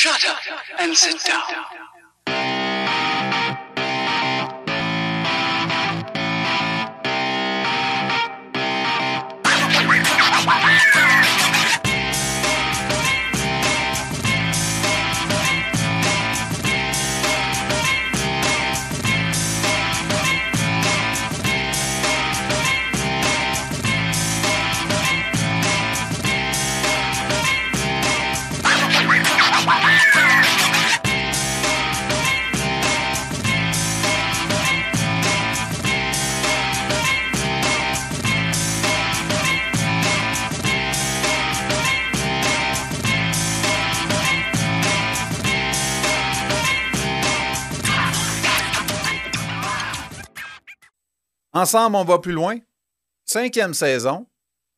Shut up and sit down. Ensemble, on va plus loin. 5e saison.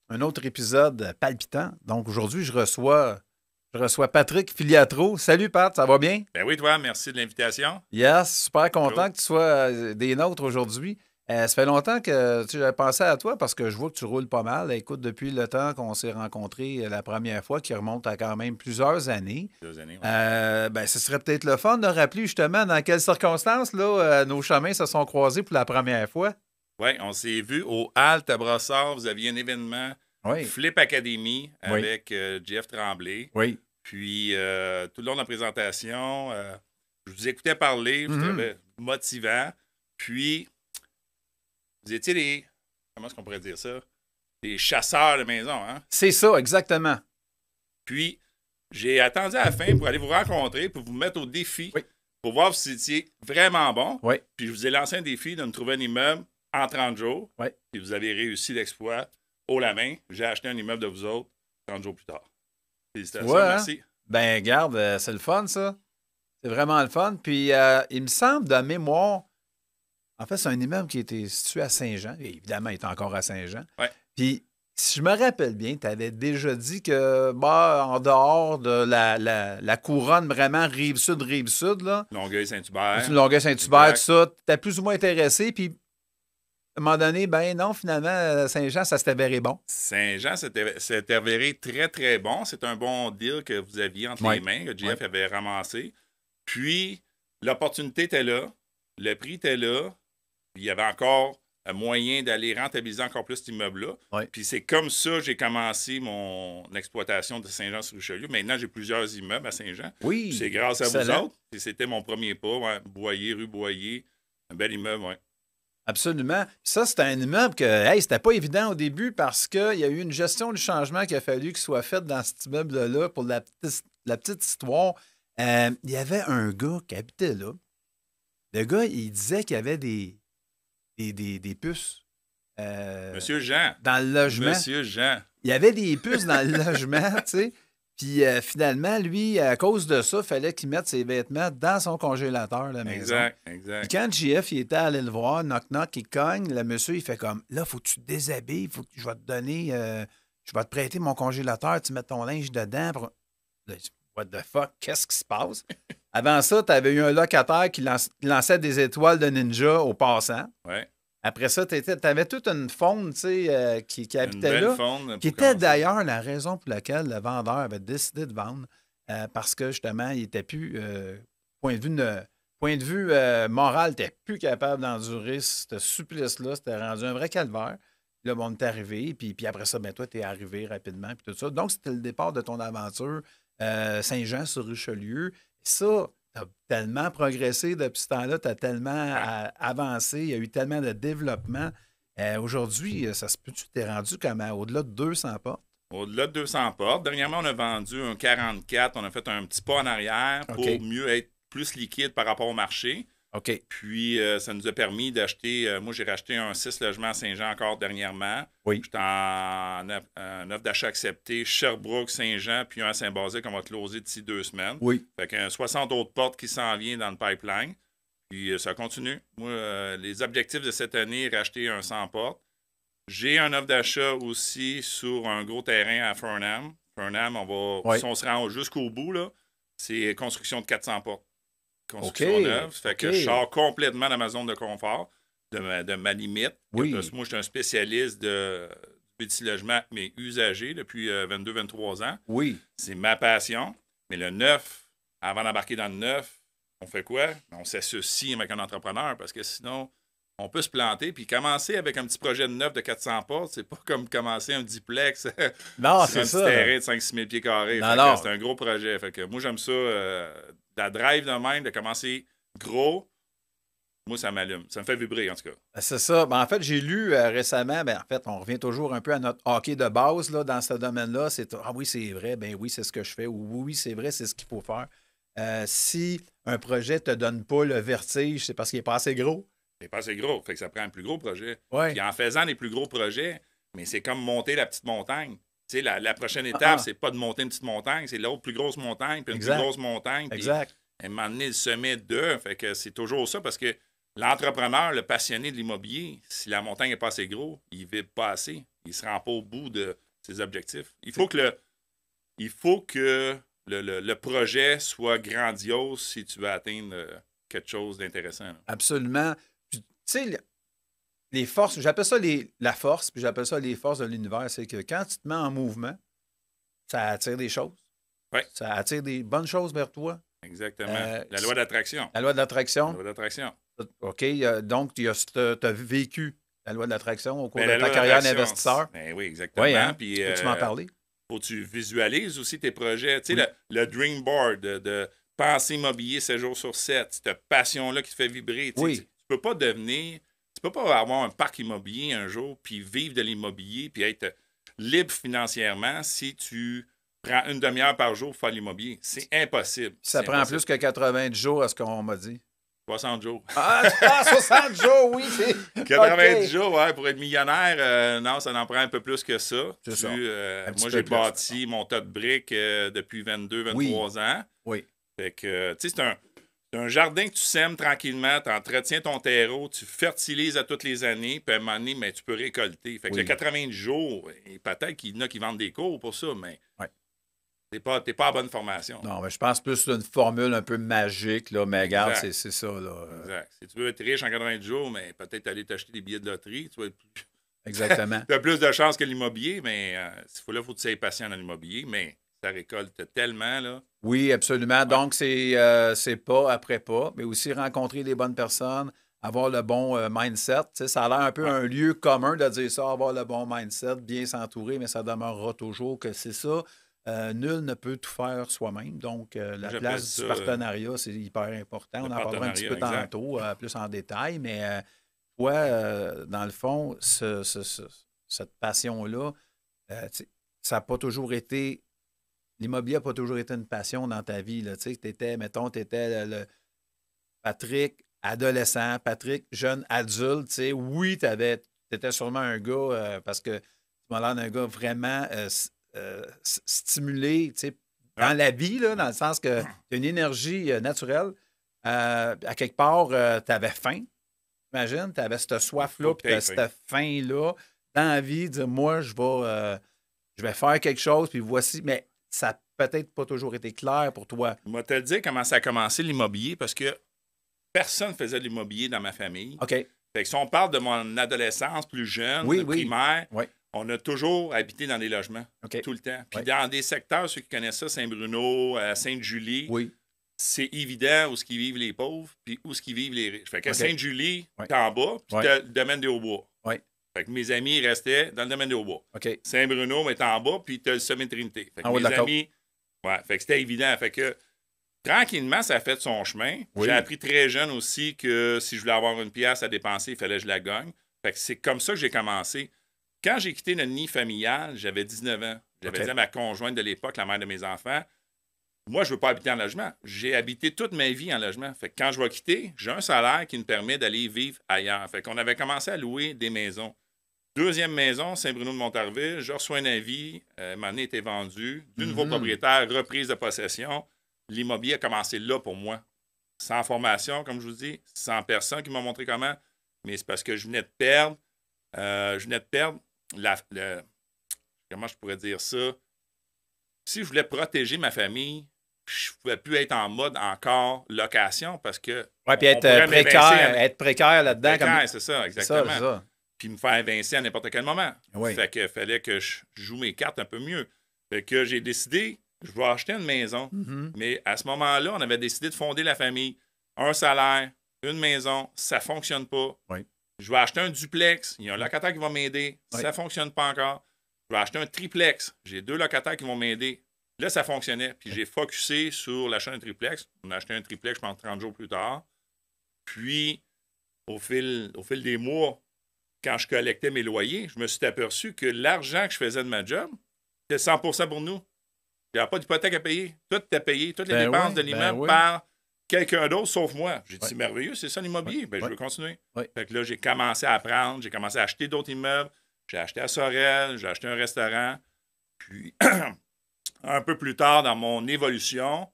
Un autre épisode palpitant. Donc, aujourd'hui, je reçois Patrick Filiatro. Salut, Pat, ça va bien? Ben oui, toi, merci de l'invitation. Yes, super content que tu sois des nôtres aujourd'hui. Ça fait longtemps que j'avais pensé à toi parce que je vois que tu roules pas mal. Écoute, depuis le temps qu'on s'est rencontrés la première fois, qui remonte à quand même plusieurs années. Ce serait peut-être le fun de rappeler justement dans quelles circonstances là, nos chemins se sont croisés pour la première fois. Oui, on s'est vu au Halt à Brossard. Vous aviez un événement Flip Academy avec Jeff Tremblay. Oui. Puis, tout le long de la présentation, je vous écoutais parler, je trouvais motivant. Puis, vous étiez des... Comment est-ce qu'on pourrait dire ça? Des chasseurs de maison, hein? C'est ça, exactement. Puis, j'ai attendu à la fin pour aller vous rencontrer, pour vous mettre au défi, pour voir si vous étiez vraiment bon. Oui. Puis, je vous ai lancé un défi de me trouver un immeuble en 30 jours. Oui. Puis vous avez réussi l'exploit haut la main. J'ai acheté un immeuble de vous autres 30 jours plus tard. Félicitations, merci. Hein? Ben, garde, c'est le fun, ça. C'est vraiment le fun. Puis, il me semble, de mémoire, en fait, c'est un immeuble qui était situé à Saint-Jean. Et évidemment, il est encore à Saint-Jean. Oui. Puis, si je me rappelle bien, tu avais déjà dit que, en dehors de la couronne vraiment rive-sud, là. Longueuil-Saint-Hubert. Longueuil-Saint-Hubert, tout ça, tu étais plus ou moins intéressé. Puis, à un moment donné, ben non, finalement, Saint-Jean, ça s'est avéré bon. Saint-Jean, s'est avéré très, très bon. C'est un bon deal que vous aviez entre les mains, que JF avait ramassé. Puis, l'opportunité était là, le prix était là, puis il y avait encore un moyen d'aller rentabiliser encore plus cet immeuble-là. Ouais. Puis c'est comme ça que j'ai commencé mon exploitation de Saint-Jean-sur-Richelieu. Maintenant, j'ai plusieurs immeubles à Saint-Jean. Oui. Puis c'est grâce à vous autres. Et c'était mon premier pas, Boyer, rue Boyer. Un bel immeuble, oui. Absolument. Ça, c'était un immeuble que, c'était pas évident au début parce qu'il y a eu une gestion du changement qu'il a fallu qu'il soit faite dans cet immeuble-là. Pour la petite histoire, il y avait un gars qui habitait là. Le gars, il disait qu'il y avait des puces. Monsieur Jean. Dans le logement. Monsieur Jean. Il y avait des puces dans le logement, tu sais. Puis finalement, lui, à cause de ça, il fallait qu'il mette ses vêtements dans son congélateur à la maison. Exact. Puis quand JF il était allé le voir, knock-knock, il cogne, le monsieur, il fait comme, là, faut que tu te déshabilles, faut que je vais te donner, je vais te prêter mon congélateur, tu mets ton linge dedans. Là, what the fuck, qu'est-ce qui se passe? Avant ça, tu avais eu un locataire qui lançait des étoiles de ninja aux passants. Ouais. Après ça, tu avais toute une faune, tu sais, qui habitait là. Faune qui était d'ailleurs la raison pour laquelle le vendeur avait décidé de vendre, parce que justement, il n'était plus, point de vue moral, il n'était plus capable d'endurer ce supplice-là. C'était rendu un vrai calvaire. Là, on est arrivé, puis après ça, ben toi, tu es arrivé rapidement, puis tout ça. Donc, c'était le départ de ton aventure Saint-Jean-sur-Richelieu. Ça, tu as tellement progressé depuis ce temps-là, tu as tellement avancé, il y a eu tellement de développement. Aujourd'hui, ça se peut-tu t'es rendu comme au-delà de 200 portes? Au-delà de 200 portes. Dernièrement, on a vendu un 44. On a fait un petit pas en arrière pour mieux être plus liquide par rapport au marché. OK. Puis, ça nous a permis d'acheter... moi, j'ai racheté un 6 logements à Saint-Jean encore dernièrement. Oui. J'étais en offre d'achat acceptée. Sherbrooke, Saint-Jean, puis un à Saint-Basile qu'on va closer d'ici 2 semaines. Oui. Fait qu'il y a 60 autres portes qui s'en viennent dans le pipeline. Puis, ça continue. Moi, les objectifs de cette année, racheter un 100 portes. J'ai un offre d'achat aussi sur un gros terrain à Fernham. Fernham, si on se rend jusqu'au bout, là, c'est construction de 400 portes. Construction neuve. Fait que je sors complètement de ma zone de confort, de ma limite. Oui. Parce que moi, je suis un spécialiste du petit logement, mais usagé depuis 22-23 ans. Oui. C'est ma passion. Mais le neuf, avant d'embarquer dans le neuf, on fait quoi? On s'associe avec un entrepreneur parce que sinon, on peut se planter. Puis commencer avec un petit projet de neuf de 400 portes, c'est pas comme commencer un duplex Non, sur un c'est petit ça. terrain de 5-6 000 pieds carrés. Non, Fait que non. c'est un gros projet. Fait que moi, j'aime ça. La drive de même, de commencer gros, moi, ça m'allume. Ça me fait vibrer, en tout cas. C'est ça. En fait, j'ai lu récemment, en fait, on revient toujours un peu à notre hockey de base là, dans ce domaine-là. C'est ah oui, c'est vrai, ben oui, c'est ce que je fais. Ou oui, c'est vrai, c'est ce qu'il faut faire. Si un projet ne te donne pas le vertige, c'est parce qu'il n'est pas assez gros. C'est pas assez gros. Fait que ça prend un plus gros projet. Ouais. Puis en faisant les plus gros projets, mais c'est comme monter la petite montagne. Tu sais, la prochaine étape, c'est pas de monter une petite montagne, c'est l'autre plus grosse montagne, puis une plus grosse montagne. Puis Exact. à un moment donné, le sommet de. Fait que c'est toujours ça parce que l'entrepreneur, le passionné de l'immobilier, si la montagne n'est pas assez gros, il ne vibre pas assez. Il ne se rend pas au bout de ses objectifs. Il faut que le projet soit grandiose si tu veux atteindre quelque chose d'intéressant. Là. Absolument. Tu sais, les forces, j'appelle ça la force, puis j'appelle ça les forces de l'univers, c'est que quand tu te mets en mouvement, ça attire des choses. Ouais. Ça attire des bonnes choses vers toi. Exactement. La loi d'attraction. La loi de l'attraction. La loi d'attraction. OK. Donc, tu as vécu la loi de l'attraction au cours de ta carrière d'investisseur. Ben oui, exactement. Oui, hein? Puis, peux-tu m'en parler? Faut que tu visualises aussi tes projets. Tu sais, le dream board de penser immobilier 7 jours sur 7, cette passion-là qui te fait vibrer. Oui. Tu peux pas avoir un parc immobilier un jour, puis vivre de l'immobilier, puis être libre financièrement si tu prends une demi-heure par jour pour faire l'immobilier. C'est impossible. Ça prend plus que 90 jours à ce qu'on m'a dit. 60 jours. Ah, 60 jours, oui. 90 jours, ouais, pour être millionnaire, non, ça en prend un peu plus que ça. C'est ça. Moi, j'ai bâti mon tas de briques depuis 22-23 ans. Oui. Fait que, tu sais, c'est un jardin que tu sèmes tranquillement, tu entretiens ton terreau, tu fertilises à toutes les années, puis à un moment donné, mais tu peux récolter. Fait que le 90 jours, et peut-être qu'il y en a qui vendent des cours pour ça, mais t'es pas à bonne formation. Non, mais je pense plus c'est une formule un peu magique, là, mais regarde, c'est ça. Là. Exact. Si tu veux être riche en 90 jours, mais peut-être aller t'acheter des billets de loterie, tu vas être plus... Exactement. tu as plus de chance que l'immobilier, mais il faut que tu sois patient dans l'immobilier, mais ça récolte tellement, là. Oui, absolument. Ouais. Donc, c'est pas après pas, mais aussi rencontrer les bonnes personnes, avoir le bon mindset. Tu sais, ça a l'air un peu un lieu commun de dire ça, avoir le bon mindset, bien s'entourer, mais ça demeurera toujours que c'est ça. Nul ne peut tout faire soi-même. Donc, la place du partenariat, c'est hyper important. On en parlera un petit peu tantôt, plus en détail, mais toi, dans le fond, cette passion-là, ça n'a pas toujours été... L'immobilier n'a pas toujours été une passion dans ta vie. Tu étais, mettons, le Patrick adolescent, Patrick jeune adulte. Oui, tu étais sûrement un gars, parce que tu m'as l'air d'un gars vraiment stimulé dans la vie, là, dans le sens que tu as une énergie naturelle. À quelque part, tu avais faim. Imagine, tu avais cette soif-là, puis cette faim-là dans la vie, dire moi, je vais faire quelque chose, puis voici. Mais ça n'a peut-être pas toujours été clair pour toi. Je vais te le dire comment ça a commencé l'immobilier, parce que personne ne faisait de l'immobilier dans ma famille. OK. Fait que si on parle de mon adolescence plus jeune, primaire, on a toujours habité dans des logements, tout le temps. Puis dans des secteurs, ceux qui connaissent ça, Saint-Bruno, Sainte-Julie, c'est évident où ce qui vivent les pauvres, puis où ce qui vivent les riches. Fait que Sainte-Julie, t'es en bas, puis t'as le domaine des Hauts-Bois. Fait que mes amis restaient dans le domaine des Hauts-Bois. Saint-Bruno, mais t'es en bas, puis t'as le sommet de Trinité. Fait que mes amis... fait que c'était évident. Fait que tranquillement, ça a fait son chemin. J'ai appris très jeune aussi que si je voulais avoir une pièce à dépenser, il fallait que je la gagne. Fait que c'est comme ça que j'ai commencé. Quand j'ai quitté le nid familial, j'avais 19 ans. J'avais dit à ma conjointe de l'époque, la mère de mes enfants, moi, je ne veux pas habiter en logement. J'ai habité toute ma vie en logement. Fait que quand je vais quitter, j'ai un salaire qui me permet d'aller vivre ailleurs. Fait qu'on avait commencé à louer des maisons. Deuxième maison, Saint-Bruno-de-Montarville, je reçois un avis, ma année était vendue, du nouveau propriétaire, reprise de possession. L'immobilier a commencé là pour moi. Sans formation, comme je vous dis, sans personne qui m'a montré comment, mais c'est parce que je venais de perdre, comment je pourrais dire ça? Si je voulais protéger ma famille, je ne pouvais plus être en mode encore location parce que... Oui, puis être précaire là-dedans. Précaire, c'est ça, exactement. C'est ça. Puis me faire évincer à n'importe quel moment. Oui. Fait qu'il fallait que je joue mes cartes un peu mieux. Fait que j'ai décidé, je vais acheter une maison. Mhm. Mais à ce moment-là, on avait décidé de fonder la famille. Un salaire, une maison, ça ne fonctionne pas. Oui. Je vais acheter un duplex. Il y a un locataire qui va m'aider. Oui. Ça ne fonctionne pas encore. Je vais acheter un triplex. J'ai 2 locataires qui vont m'aider. Là, ça fonctionnait. Puis j'ai focusé sur l'achat d'un triplex. On a acheté un triplex, je pense, 30 jours plus tard. Puis, au fil des mois, quand je collectais mes loyers, je me suis aperçu que l'argent que je faisais de ma job, c'était 100% pour nous. Il n'y a pas d'hypothèque à payer. Tout était payé. Toutes les Ben dépenses oui, de l'immeuble ben oui. par quelqu'un d'autre, sauf moi. J'ai dit, Ouais. c'est merveilleux, c'est ça l'immobilier. Ben, je Ouais. veux continuer. Ouais. Fait que là, j'ai commencé à apprendre. J'ai commencé à acheter d'autres immeubles. J'ai acheté à Sorel. J'ai acheté un restaurant. Puis, un peu plus tard, dans mon évolution,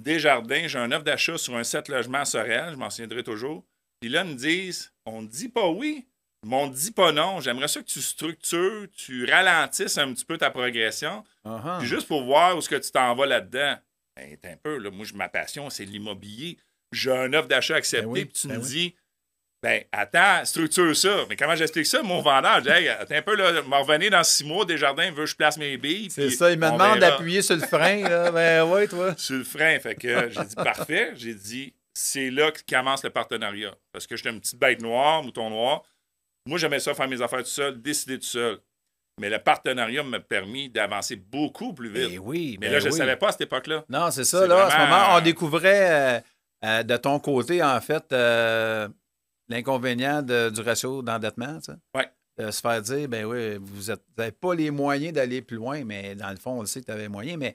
Desjardins, j'ai un offre d'achat sur un 7 logements à Sorel. Je m'en souviendrai toujours. Puis là, ils me disent, on ne dit pas oui, mais on ne dit pas non. J'aimerais ça que tu structures, tu ralentisses un petit peu ta progression. Uh-huh. Puis juste pour voir où est-ce que tu t'en vas là-dedans. Ben, t'es un peu, là, moi, ma passion, c'est l'immobilier. J'ai un offre d'achat accepté, Ben oui, puis tu ben me oui. dis, ben, attends, structure ça. Mais comment j'explique ça? Mon vendeur, je dis, hey, attends un peu, là, m'en revenir dans 6 mois, Desjardins veut que je place mes billes. C'est puis ça, il me on demande verra. d'appuyer sur le frein. Là. Ben oui, toi. Sur le frein. Fait que j'ai dit, parfait. J'ai dit, c'est là que commence le partenariat. Parce que j'étais une petite bête noire, mouton noir. Moi, j'aimais ça faire mes affaires tout seul, décider tout seul. Mais le partenariat m'a permis d'avancer beaucoup plus vite. Ben oui, Mais ben là, je ne oui. savais pas à cette époque-là. Non, c'est ça. C'est Là, à ce vraiment- moment, on découvrait de ton côté, en fait, l'inconvénient du ratio d'endettement. Tu sais. Ouais. De se faire dire, ben oui, vous n'avez pas les moyens d'aller plus loin, mais dans le fond, on le sait que tu avais les moyens, mais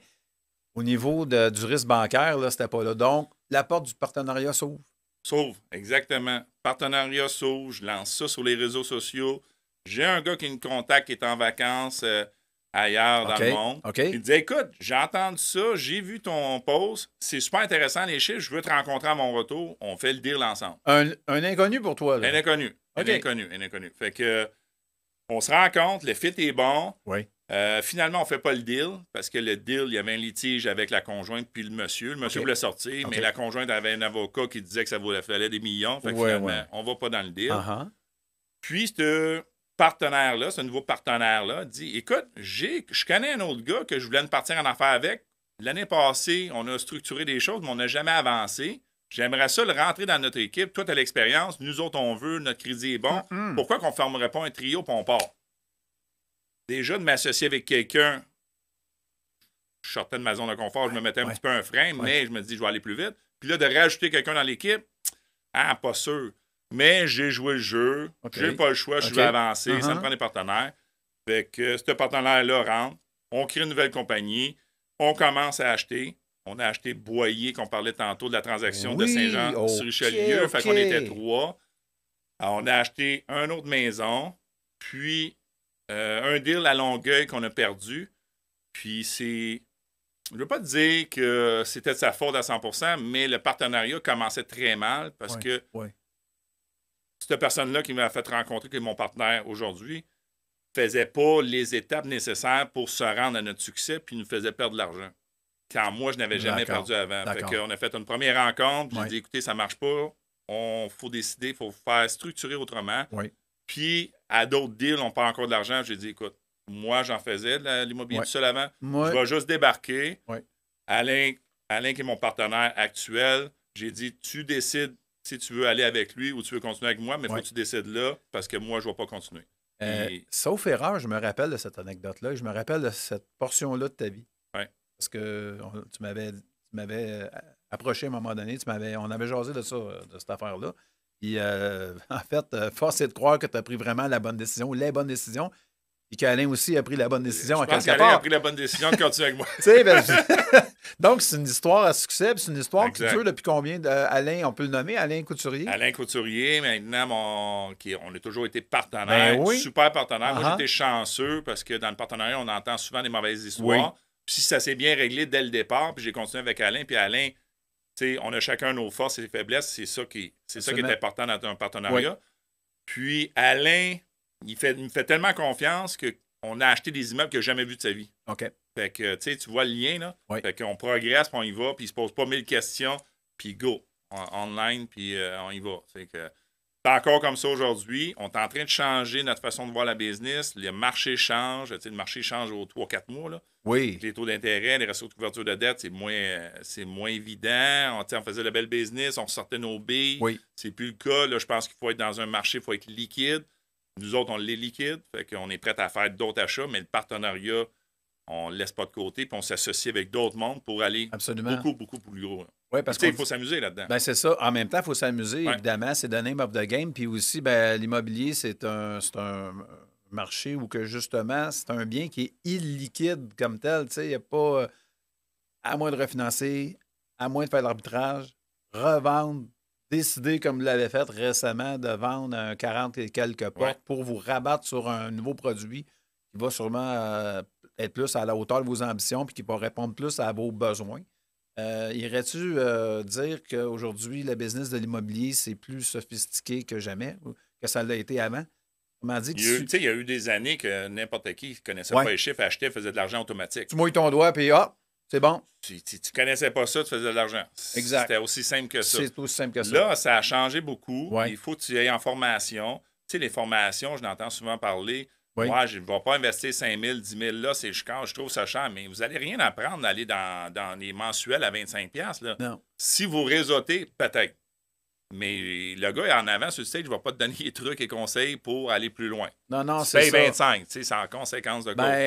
au niveau du risque bancaire, là, c'était pas là. Donc, la porte du partenariat s'ouvre. Sauve, exactement. Partenariat sauve, je lance ça sur les réseaux sociaux. J'ai un gars qui me contacte qui est en vacances ailleurs dans le monde. OK. Il dit, écoute, j'ai entendu ça, j'ai vu ton post, c'est super intéressant les chiffres, je veux te rencontrer à mon retour, on fait le deal ensemble. Un inconnu pour toi, là. Un inconnu, OK. un inconnu. Fait que on se rencontre, le fit est bon. Oui. Finalement, on ne fait pas le deal parce que le deal, il y avait un litige avec la conjointe puis le monsieur. Le monsieur OK. voulait sortir, mais OK. la conjointe avait un avocat qui disait que ça fallait des millions. Fait que Ouais, finalement, ouais. on ne va pas dans le deal. Uh-huh. Puis, ce partenaire-là, ce nouveau partenaire-là, dit, écoute, je connais un autre gars que je voulais me partir en affaires avec. L'année passée, on a structuré des choses, mais on n'a jamais avancé. J'aimerais ça le rentrer dans notre équipe. Toi, tu as l'expérience. Nous autres, on veut. Notre crédit est bon. Mm-mm. Pourquoi qu'on ne formerait pas un trio et on part? Déjà, de m'associer avec quelqu'un, je sortais de ma zone de confort, je me mettais un Ouais. petit peu un frein, mais je me dis, je vais aller plus vite. Puis là, de rajouter quelqu'un dans l'équipe, pas sûr. Mais j'ai joué le jeu. OK. J'ai pas le choix. Je OK. vais avancer. Ça Uh-huh. me prend des partenaires. Fait que ce partenaire-là rentre. On crée une nouvelle compagnie. On commence à acheter. On a acheté Boyer, qu'on parlait tantôt de la transaction de Oui, Saint-Jean-sur-Richelieu. OK, Fait qu'on était 3. Alors, on a acheté une autre maison. Puis, un deal à Longueuil qu'on a perdu. Puis, c'est... Je ne veux pas te dire que c'était de sa faute à 100%, mais le partenariat commençait très mal parce que Ouais. cette personne-là qui m'a fait rencontrer, qui est mon partenaire aujourd'hui, faisait pas les étapes nécessaires pour se rendre à notre succès, puis nous faisait perdre de l'argent. Quand moi, je n'avais jamais D'accord. perdu avant. Fait D'accord. qu'on a fait une première rencontre, puis Ouais. j'ai dit, écoutez, ça ne marche pas, faut décider, il faut faire structurer autrement. Oui. Puis, à d'autres deals, on part encore de l'argent. J'ai dit, écoute, moi, j'en faisais de l'immobilier Ouais. tout seul avant. Moi, Je vais juste débarquer. Ouais. Alain, qui est mon partenaire actuel, j'ai dit, tu décides si tu veux aller avec lui ou tu veux continuer avec moi, mais il faut Ouais. que tu décides là parce que moi, je ne vais pas continuer. Et- sauf erreur, je me rappelle de cette anecdote-là. Je me rappelle de cette portion-là de ta vie. Ouais. Parce que tu m'avais approché à un moment donné, on avait jasé de ça, de cette affaire-là. Puis, en fait, force est de croire que tu as pris vraiment la bonne décision, les bonnes décisions, et qu'Alain aussi a pris la bonne décision Je à pense quelque qu'Alain a part. pris la bonne décision de continuer avec moi. Tu sais, ben, donc, c'est une histoire à succès, puis c'est une histoire Exact. qui dure depuis combien? Alain, on peut le nommer, Alain Couturier? Alain Couturier, maintenant, on a toujours été partenaire, Ben oui. super partenaire. Moi, Uh-huh. j'étais chanceux parce que dans le partenariat, on entend souvent des mauvaises histoires. Oui. Puis ça s'est bien réglé dès le départ, puis j'ai continué avec Alain. Puis Alain, tu sais, on a chacun nos forces et nos faiblesses. C'est ça qui est Absolument. important dans un partenariat. Puis Alain, il me fait tellement confiance qu'on a acheté des immeubles qu'il n'a jamais vus de sa vie. OK. Fait que, tu sais, tu vois le lien, là. Oui. Fait qu'on progresse, puis on y va, puis il se pose pas 1000 questions, puis go, online, puis on y va. Fait que C'est encore comme ça aujourd'hui. On est en train de changer notre façon de voir la business. Le marché change. Tu sais, le marché change aux 3-4 mois. Là. Oui. Les taux d'intérêt, les ratios de couverture de dette, c'est moins évident. On faisait le bel business, on sortait nos billes. Oui. C'est plus le cas. Là, je pense qu'il faut être dans un marché, il faut être liquide. Nous autres, on l'est liquide. Fait qu'on est prêt à faire d'autres achats, mais le partenariat, on ne le laisse pas de côté, puis on s'associe avec d'autres mondes pour aller beaucoup, beaucoup plus gros. Là. Oui, parce qu'il faut s'amuser là-dedans. Ben, c'est ça. En même temps, il faut s'amuser, évidemment. C'est the name of the game. Puis aussi, ben, l'immobilier, c'est un marché où que justement, c'est un bien qui est illiquide comme tel. Il n'y a pas, à moins de refinancer, à moins de faire de l'arbitrage, revendre, décider, comme vous l'avez fait récemment, de vendre un 40 et quelques portes pour vous rabattre sur un nouveau produit qui va sûrement être plus à la hauteur de vos ambitions puis qui va répondre plus à vos besoins. Irais-tu dire qu'aujourd'hui, le business de l'immobilier, c'est plus sophistiqué que jamais, que ça l'a été avant? Comment dire il y a eu des années que n'importe qui ne connaissait pas les chiffres, achetait, faisait de l'argent automatique. Tu mouilles ton doigt, puis c'est bon. Tu ne connaissais pas ça, tu faisais de l'argent. Exact. C'était aussi simple que ça. C'est aussi simple que ça. Là, ça a changé beaucoup. Ouais. Il faut que tu ailles en formation. Tu sais, les formations, je l'entends souvent parler. Oui. Moi, je ne vais pas investir 5 000, 10 000 là, c'est je trouve ça cher, mais vous n'allez rien apprendre d'aller dans les mensuels à 25 $. Là. Non. Si vous réseautez, peut-être. Mais le gars en avant sur le stage, il ne va pas te donner les trucs et conseils pour aller plus loin. Non, c'est ça. 25, c'est en conséquence de quoi?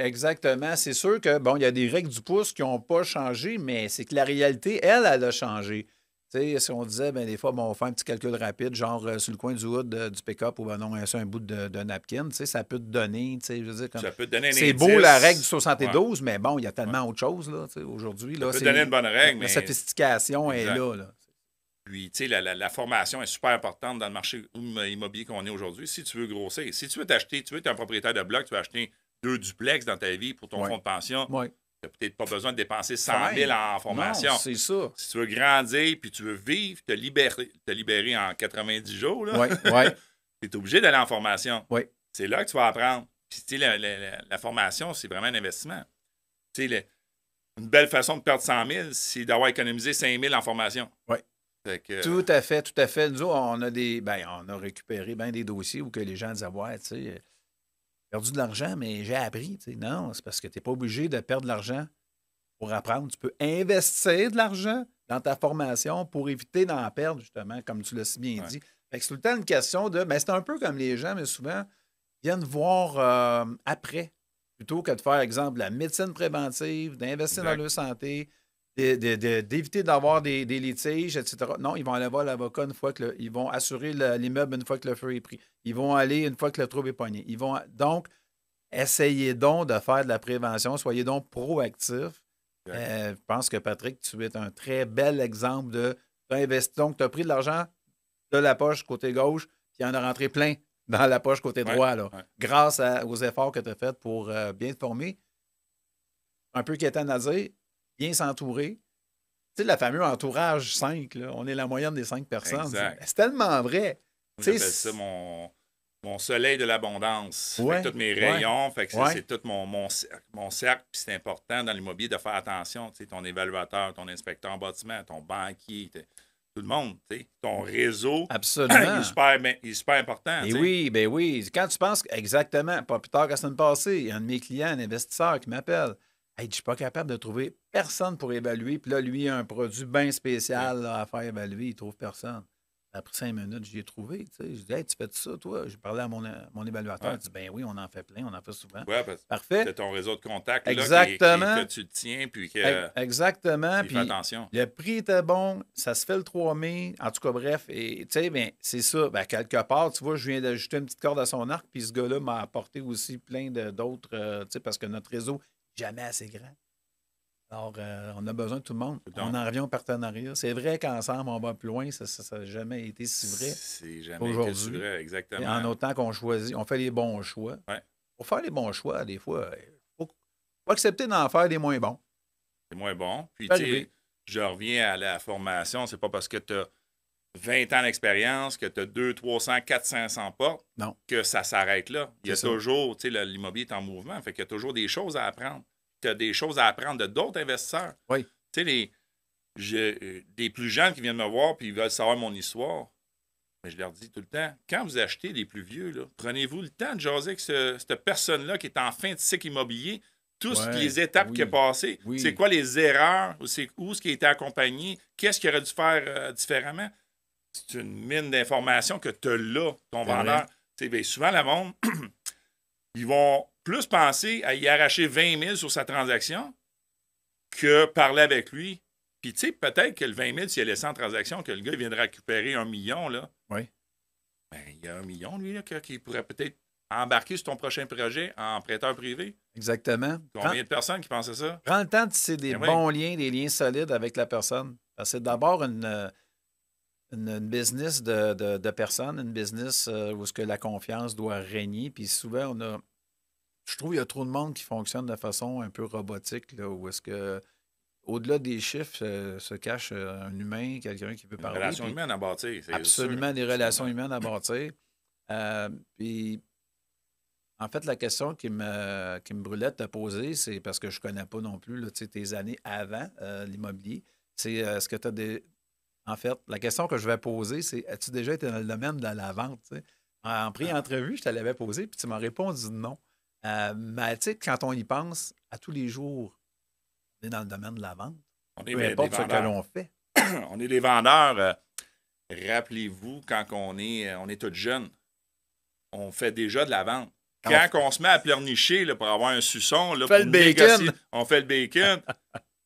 Exactement. C'est sûr que, bon, il y a des règles du pouce qui n'ont pas changé, mais c'est que la réalité, elle a changé. Tu sais, si on disait, des fois, on va faire un petit calcul rapide, genre sur le coin du hood du pick-up ou sur un bout de napkin, tu sais, ça peut te donner, tu sais, je veux dire, comme... Ça peut te donner un c'est indice. beau la règle du 72, mais bon, il y a tellement autre chose, là, tu sais, aujourd'hui. Ça peut te donner une bonne règle, mais... La sophistication est là. Puis, tu sais, la formation est super importante dans le marché immobilier qu'on est aujourd'hui. Si tu veux grossir, si tu veux t'acheter, tu veux être un propriétaire de bloc, tu veux acheter 2 duplex dans ta vie pour ton fonds de pension, tu n'as peut-être pas besoin de dépenser 100 000 en formation. Non, c'est ça. Si tu veux grandir puis tu veux vivre, te libérer en 90 jours, là, tu es obligé d'aller en formation. C'est là que tu vas apprendre. Puis, tu sais, la formation, c'est vraiment un investissement. Tu sais, une belle façon de perdre 100 000, c'est d'avoir économisé 5 000 en formation. Tout à fait. Nous, on a récupéré bien des dossiers où que les gens disaient, tu sais, perdu de l'argent, mais j'ai appris. Tu sais. Non, c'est parce que tu n'es pas obligé de perdre de l'argent pour apprendre. Tu peux investir de l'argent dans ta formation pour éviter d'en perdre, justement, comme tu l'as si bien dit. Fait que c'est tout le temps une question de... c'est un peu comme les gens, mais souvent, viennent voir après, plutôt que de faire, exemple, la médecine préventive, d'investir dans leur santé, d'éviter d'avoir des litiges, etc. Non, ils vont aller voir l'avocat une fois que ils vont assurer l'immeuble une fois que le feu est pris. Ils vont aller une fois que le trouble est pogné. Ils vont donc essayez donc de faire de la prévention. Soyez donc proactifs. Je pense que Patrick, tu es un très bel exemple de investi. Donc, tu as pris de l'argent de la poche côté gauche, puis il en a rentré plein dans la poche côté droit, grâce aux efforts que tu as faits pour bien te former. Un peu quétaine à dire. Bien s'entourer. Tu sais, le fameux entourage 5, là, on est la moyenne des 5 personnes. C'est tellement vrai. J'appelle ça mon soleil de l'abondance. Tous mes rayons, c'est tout mon cercle. Puis c'est important dans l'immobilier de faire attention. Tu sais, ton évaluateur, ton inspecteur en bâtiment, ton banquier, tout le monde. Tu sais, ton réseau. Absolument. Il est super important. Et oui. Quand tu penses exactement, pas plus tard que la semaine passée, il y a un de mes clients, un investisseur, qui m'appelle. Hey, je ne suis pas capable de trouver personne pour évaluer. Puis là, lui, il a un produit bien spécial à faire évaluer. Il ne trouve personne. Après 5 minutes, j'y ai trouvé. Je dis, hey, tu fais ça, toi? J'ai parlé à mon évaluateur. Il dit, ben oui, on en fait plein, on en fait souvent. Parfait. C'est ton réseau de contacts exactement. Que tu tiens. Puis que exactement. Puis fais attention. Le prix était bon. Ça se fait le 3 mai. En tout cas, bref. Et tu sais, c'est ça. Quelque part, tu vois, je viens d'ajouter une petite corde à son arc. Puis ce gars-là m'a apporté aussi plein d'autres, parce que notre réseau jamais assez grand. Alors, on a besoin de tout le monde. On en revient au partenariat. C'est vrai qu'ensemble, on va plus loin. Ça n'a jamais été si vrai. C'est jamais été si vrai, exactement. Et en autant qu'on choisit, on fait les bons choix. Pour faire les bons choix, des fois, il faut accepter d'en faire des moins bons. C'est moins bon. Puis, tu sais, je reviens à la formation. C'est pas parce que tu as 20 ans d'expérience, que tu as 200, 300, 400, 500 portes, que ça s'arrête là. Il y a toujours, tu sais, l'immobilier est en mouvement, fait qu'il y a toujours des choses à apprendre. Tu as des choses à apprendre de d'autres investisseurs. Oui. Tu sais, des plus jeunes qui viennent me voir puis ils veulent savoir mon histoire. Mais je leur dis tout le temps, quand vous achetez les plus vieux, là, prenez-vous le temps de jaser avec cette personne-là qui est en fin de cycle immobilier, toutes les étapes qu'il a passées, c'est quoi les erreurs, où ce qui a été accompagné, qu'est-ce qu'il aurait dû faire différemment. C'est une mine d'informations que tu as là, ton vendeur. Bien, souvent, le monde, ils vont plus penser à y arracher 20 000 sur sa transaction que parler avec lui. Puis, tu sais, peut-être que le 20 000, s'il a laissé en transaction, que le gars il viendra récupérer 1 million, là. Oui. Ben, il y a 1 million, lui, là, qui pourrait peut-être embarquer sur ton prochain projet en prêteur privé. Exactement. Combien de personnes qui pensent à ça? Prends le temps de tisser des bons liens, des liens solides avec la personne. Parce que c'est d'abord une business de personnes, une business où est-ce que la confiance doit régner. Puis souvent, je trouve qu'il y a trop de monde qui fonctionne de façon un peu robotique, là, où est-ce que au-delà des chiffres se cache un humain, quelqu'un qui veut parler. Des relations humaines à bâtir. Absolument, sûr. Des relations humaines à bâtir. Puis, en fait, la question qui me brûlait de te poser, c'est parce que je ne connais pas non plus là, tes années avant l'immobilier. C'est est-ce que tu as des. En fait, la question que je vais poser, c'est as-tu déjà été dans le domaine de la vente? T'sais? En pré-entrevue, je te l'avais posé, puis tu m'as répondu non. Mais tu sais, quand on y pense, à tous les jours, on est dans le domaine de la vente. Peu importe ce que l'on fait. On est des vendeurs. Rappelez-vous, quand on est tous jeunes, on fait déjà de la vente. Quand on se met à pleurnicher là, pour avoir un suçon, là, fait le bacon. On fait le bacon.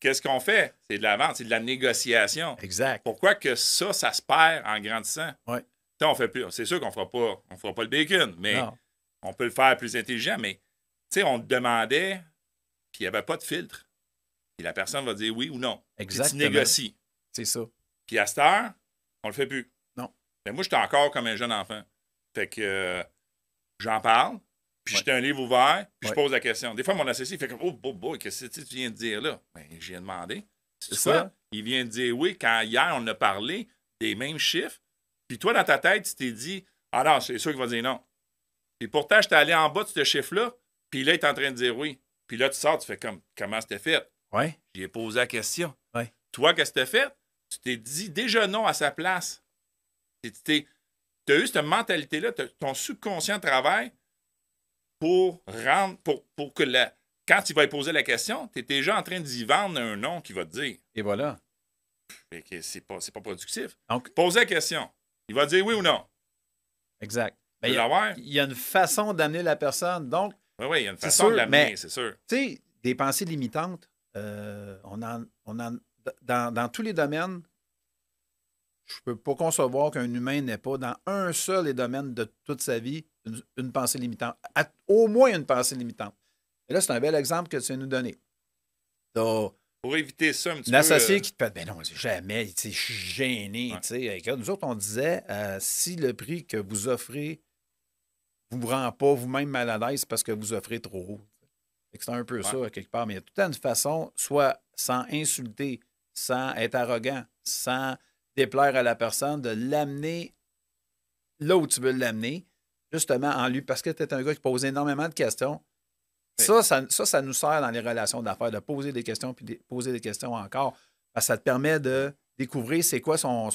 Qu'est-ce qu'on fait? C'est de la vente, c'est de la négociation. Exact. Pourquoi que ça se perd en grandissant? Oui. On fait plus. C'est sûr qu'on ne fera pas le bacon, mais on peut le faire plus intelligent. Mais on te demandait, puis il n'y avait pas de filtre. Puis la personne va dire oui ou non. Exactement. Puis tu négocies. C'est ça. Puis à cette heure, on le fait plus. Non. Mais moi, j'étais encore comme un jeune enfant. Fait que j'en parle, puis j'étais un livre ouvert, puis je pose la question. Des fois, mon associé fait comme oh, qu'est-ce que tu viens de dire là? Ben, je viens de demander. C'est ça. Il vient de dire oui quand hier, on a parlé des mêmes chiffres. Puis toi, dans ta tête, tu t'es dit ah non, c'est sûr qu'il va dire non. Puis pourtant, j'étais allé en bas de ce chiffre-là, puis là, il est en train de dire oui. Puis là, tu sors, tu fais comme comment c'était fait? Oui. J'ai posé la question. Oui. Toi, qu'est-ce que tu as fait? Tu t'es dit déjà non à sa place. Tu as eu cette mentalité-là, ton subconscient travaille pour rendre, pour que quand il va lui poser la question, tu es déjà en train d'y vendre un nom qu'il va te dire. Et voilà. C'est pas productif. Donc, poser la question. Il va dire oui ou non. Exact. Ben, il y a une façon d'amener la personne. Donc, oui, il y a une façon de l'amener, c'est sûr. Tu sais, des pensées limitantes, dans tous les domaines, je ne peux pas concevoir qu'un humain n'ait pas, dans un seul des domaines de toute sa vie, une pensée limitante. Au moins une pensée limitante. Et là, c'est un bel exemple que tu viens de nous donner. Pour éviter ça un petit peu. L'associé qui te fait ben non, jamais, je suis gêné. Ouais. Nous autres, on disait si le prix que vous offrez ne vous rend pas vous-même mal à l'aise parce que vous offrez trop haut. C'est un peu ça, quelque part. Mais il y a tout le temps une façon, soit sans insulter, sans être arrogant, sans déplaire à la personne, de l'amener là où tu veux l'amener, justement en lui, parce que tu es un gars qui pose énormément de questions. Oui. Ça nous sert dans les relations d'affaires, de poser des questions puis de poser des questions encore. Parce que ça te permet de découvrir c'est quoi son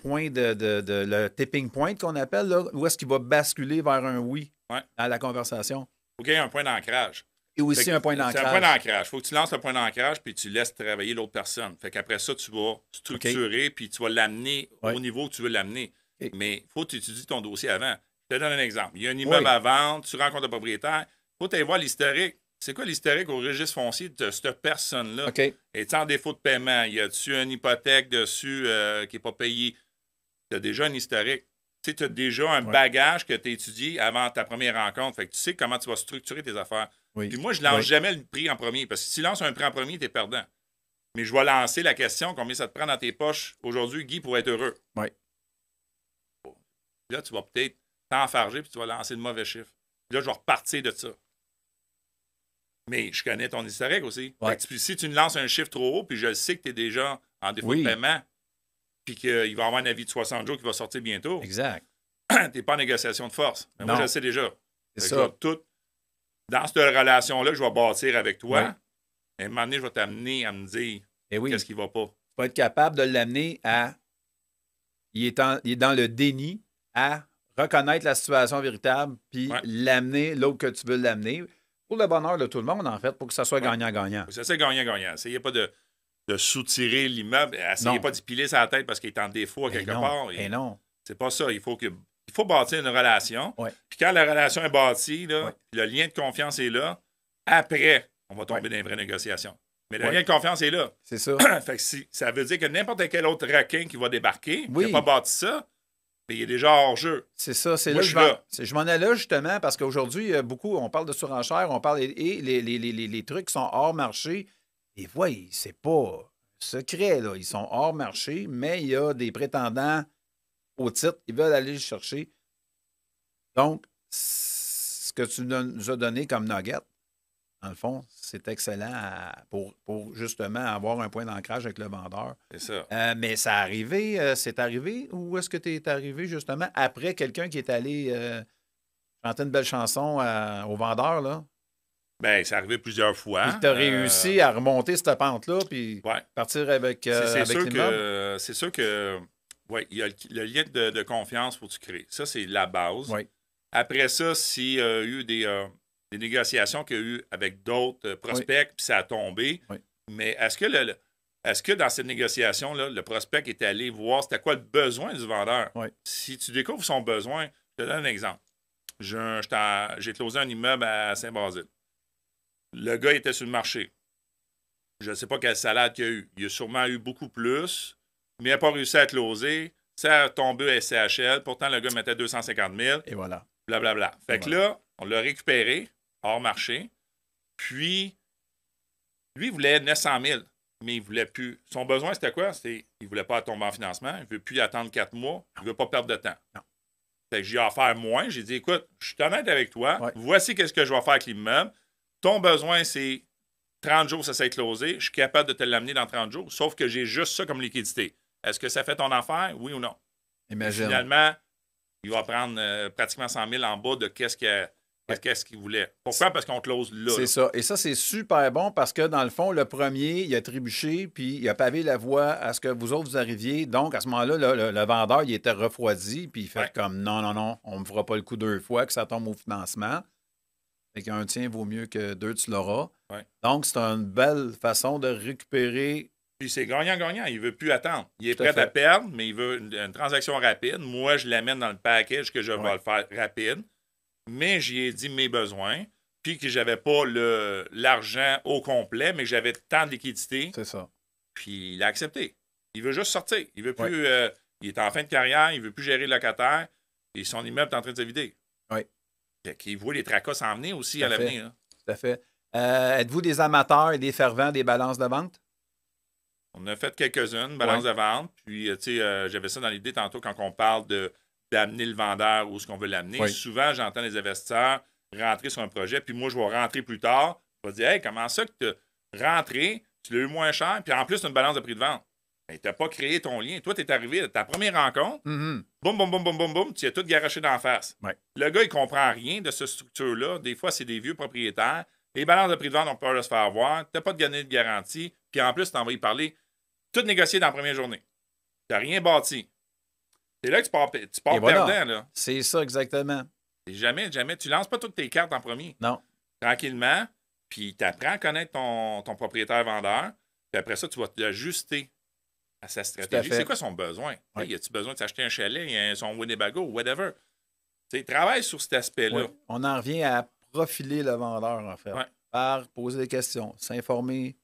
point le tipping point qu'on appelle, là, où est-ce qu'il va basculer vers un oui dans la conversation. Il faut qu'il y ait un point d'ancrage. Et aussi un point d'ancrage. C'est un point d'ancrage. Il faut que tu lances le point d'ancrage puis tu laisses travailler l'autre personne. Fait qu'après ça, tu vas structurer puis tu vas l'amener au niveau que tu veux l'amener. Okay. Mais il faut que tu étudies ton dossier avant. Je te donne un exemple. Il y a un immeuble à vendre, tu rencontres le propriétaire. Il faut aller voir l'historique. C'est quoi l'historique au registre foncier de cette personne-là? Okay. Es-tu en défaut de paiement? Y a-tu une hypothèque dessus qui n'est pas payée? Tu as déjà un historique. Tu as déjà un bagage que tu as étudié avant ta première rencontre. Fait que tu sais comment tu vas structurer tes affaires. Oui. Puis moi, je ne lance jamais le prix en premier. Parce que si tu lances un prix en premier, tu es perdant. Mais je vais lancer la question combien ça te prend dans tes poches aujourd'hui, Guy, pour être heureux. Oui. Bon. Là, tu vas peut-être t'enfarger puis tu vas lancer le mauvais chiffre. Là, je vais repartir de ça. Mais je connais ton historique aussi. Ouais. Si tu me lances un chiffre trop haut, puis je sais que tu es déjà en défaut de paiement, puis qu'il va y avoir un avis de 60 jours qui va sortir bientôt. Exact. Tu n'es pas en négociation de force. Mais moi, je le sais déjà. C'est ça. Dans cette relation-là que je vais bâtir avec toi, à un moment donné, je vais t'amener à me dire qu'est-ce qui ne va pas. Tu vas être capable de l'amener à il est dans le déni à reconnaître la situation véritable puis l'amener là où que tu veux l'amener. Pour le bonheur de tout le monde, en fait, pour que ça soit gagnant-gagnant. Ça, c'est gagnant-gagnant. Essayez pas de soutirer l'immeuble. Essayez pas d'y piler sa tête parce qu'il est en défaut à quelque part. Non. C'est pas ça. Il faut bâtir une relation. Ouais. Puis quand la relation est bâtie, là, le lien de confiance est là, après, on va tomber dans les vraies négociations. Mais le lien de confiance est là. C'est ça. Fait que ça veut dire que n'importe quel autre requin qui va débarquer, qui n'a pas bâti ça, mais il est déjà hors jeu. C'est ça. C'est là que je m'en allais là, justement, parce qu'aujourd'hui, beaucoup, on parle de surenchère, on parle et les trucs qui sont hors marché. Des fois, c'est pas secret, là. Ils sont hors marché, mais il y a des prétendants au titre. Ils veulent aller le chercher. Donc, ce que tu nous as donné comme nugget, dans le fond, c'est excellent pour justement avoir un point d'ancrage avec le vendeur. C'est ça. Mais c'est arrivé ou est-ce que tu es arrivé justement après quelqu'un qui est allé chanter une belle chanson au vendeur, là? Bien, c'est arrivé plusieurs fois. Puis tu as réussi à remonter cette pente-là puis partir avec l'immeuble? C'est sûr que il y a le lien de confiance pour que tu crées. Ça, c'est la base. Oui. Après ça, s'il y a eu des négociations qu'il y a eu avec d'autres prospects, puis ça a tombé. Oui. Mais est-ce que dans cette négociation-là, le prospect est allé voir c'était quoi le besoin du vendeur? Oui. Si tu découvres son besoin, je te donne un exemple. J'ai closé un immeuble à Saint-Basile. Le gars était sur le marché. Je ne sais pas quelle salade qu'il y a eu. Il a sûrement eu beaucoup plus, mais il n'a pas réussi à closer. Ça a tombé à SCHL. Pourtant, le gars mettait 250 000. Et voilà. Blablabla. Fait que là, on l'a récupéré hors marché. Puis, lui, il voulait 900 000, mais il ne voulait plus. Son besoin, c'était quoi? Il ne voulait pas tomber en financement. Il ne veut plus attendre 4 mois. Il ne veut pas perdre de temps. Non. Fait que j'ai offert moins. J'ai dit, écoute, je suis honnête avec toi. Ouais. Voici qu'est-ce que je vais faire avec l'immeuble. Ton besoin, c'est 30 jours, ça s'est closé. Je suis capable de te l'amener dans 30 jours, sauf que j'ai juste ça comme liquidité. Est-ce que ça fait ton affaire? Oui ou non? Imagine. Finalement, il va prendre pratiquement 100 000 en bas de qu'est-ce qu'il voulait. Pourquoi? Parce qu'on close là. C'est ça. Et ça, c'est super bon parce que, dans le fond, le premier, il a trébuché puis il a pavé la voie à ce que vous autres, vous arriviez. Donc, à ce moment-là, le vendeur, il était refroidi puis il fait comme non, on ne me fera pas le coup 2 fois que ça tombe au financement. Fait qu'un tien vaut mieux que 2, tu l'auras. Ouais. Donc, c'est une belle façon de récupérer. Puis c'est gagnant-gagnant. Il ne veut plus attendre. Il est prêt à perdre, mais il veut une transaction rapide. Moi, je l'amène dans le package que je vais le faire rapide. Mais j'y ai dit mes besoins. Puis que je n'avais pas l'argent au complet, mais que j'avais tant de liquidité. C'est ça. Puis il a accepté. Il veut juste sortir. Il veut plus. Il est en fin de carrière. Il ne veut plus gérer le locataire. Et son immeuble est en train de se vider. Oui. Il voit les tracas s'en venir aussi à l'avenir. Hein. Tout à fait. Êtes-vous des amateurs et des fervents des balances de vente? On a fait quelques-unes, balances de vente. Puis, tu sais, j'avais ça dans l'idée tantôt quand on parle d'amener le vendeur où est-ce qu'on veut l'amener. Oui. Souvent, j'entends les investisseurs rentrer sur un projet, puis moi, je vais rentrer plus tard. Je vais dire, hey, comment ça que tu as rentré, tu l'as eu moins cher, puis en plus, tu as une balance de prix de vente. Tu n'as pas créé ton lien. Toi, tu es arrivé à ta première rencontre, boum, boum, boum, boum, boum, boum, tu as tout garoché d'en face. Ouais. Le gars, il comprend rien de cette structure-là. Des fois, c'est des vieux propriétaires. Les balances de prix de vente ont peur de se faire avoir. Tu n'as pas de gagner de garantie. Puis en plus, tu t'en vas y parler. Tout négocié dans la première journée. Tu n'as rien bâti. C'est là que tu pars perdant. Là. C'est ça, exactement. Et jamais, tu lances pas toutes tes cartes en premier. Non. Tranquillement, puis tu apprends à connaître ton propriétaire-vendeur. Puis après ça, tu vas t'ajuster à sa stratégie. C'est quoi son besoin? Oui. Y a-tu besoin de s'acheter un chalet, son Winnebago, whatever? T'sais, travaille sur cet aspect-là. Oui. On en revient à profiler le vendeur, en fait. Ouais. Par poser des questions, s'informer,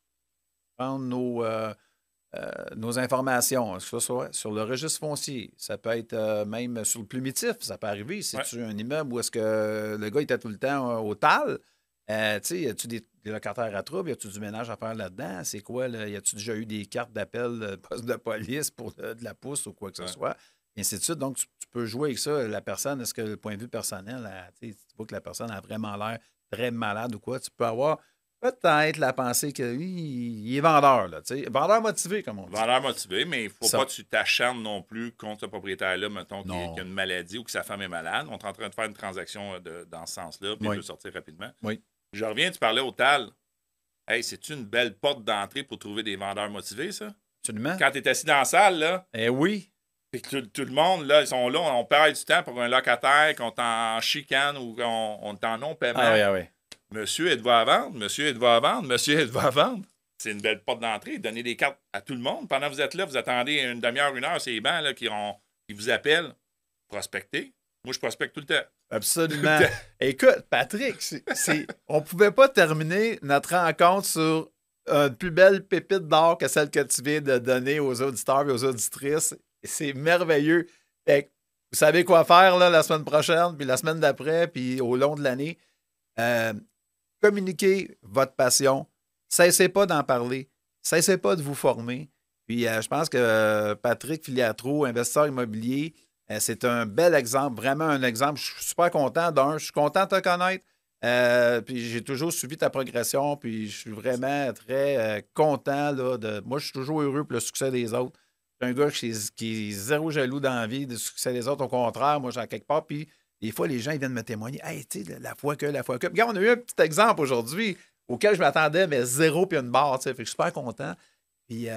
prendre nos informations, que ce soit sur le registre foncier. Ça peut être même sur le plumitif, ça peut arriver. Si tu as un immeuble où est-ce que le gars était tout le temps au TAL, y a-tu des locataires à trouble? Y a-tu du ménage à faire là-dedans? C'est quoi? Y a-tu déjà eu des cartes d'appel de poste de police pour de la pousse ou quoi que ce soit? Et ainsi de suite. Donc, tu peux jouer avec ça. La personne, est-ce que le point de vue personnel, tu vois que la personne a vraiment l'air très malade ou quoi? Tu peux avoir peut-être la pensée qu'il est vendeur. Là, vendeur motivé, comme on dit. Vendeur motivé, mais il ne faut pas que tu t'acharnes non plus contre ce propriétaire-là, mettons, qui a une maladie ou que sa femme est malade. On est en train de faire une transaction dans ce sens-là, puis il peut sortir rapidement. Oui. Je reviens, tu parlais au TAL. Hey, c'est une belle porte d'entrée pour trouver des vendeurs motivés, ça? Absolument. Quand tu es assis dans la salle, là. Oui. Puis tout le monde, là, ils sont là, on perd du temps pour un locataire qu'on est en chicane ou qu'on est en non-paiement. Ah oui, ah oui. Monsieur, êtes-vous à vendre? Monsieur, êtes-vous à vendre? Monsieur, êtes-vous à vendre? C'est une belle porte d'entrée. Donnez des cartes à tout le monde. Pendant que vous êtes là, vous attendez une demi-heure, une heure, c'est les bancs là, qui vous appellent. Prospecter. Moi, je prospecte tout le temps. Absolument. Écoute, Patrick, on pouvait pas terminer notre rencontre sur une plus belle pépite d'or que celle que tu viens de donner aux auditeurs et aux auditrices. C'est merveilleux. Fait que vous savez quoi faire là, la semaine prochaine, puis la semaine d'après, puis au long de l'année. Communiquez votre passion. Cessez pas d'en parler. Cessez pas de vous former. Puis je pense que Patrick Filiatro, investisseur immobilier, c'est un bel exemple, vraiment un exemple. Je suis super content je suis content de te connaître. Puis j'ai toujours suivi ta progression. Puis je suis vraiment très content. Moi, je suis toujours heureux pour le succès des autres. Je suis un gars qui est zéro jaloux dans la vie du succès des autres. Au contraire, moi, j'ai quelque part. Puis des fois, les gens ils viennent me témoigner. Hey, tu sais, la fois que. Regarde, on a eu un petit exemple aujourd'hui auquel je m'attendais, mais zéro puis une barre. Fait que je suis super content. Puis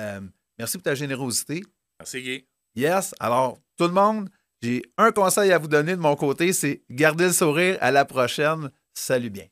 merci pour ta générosité. Merci, Guy. Yes. Alors, tout le monde, j'ai un conseil à vous donner de mon côté, c'est garder le sourire. À la prochaine. Salut bien.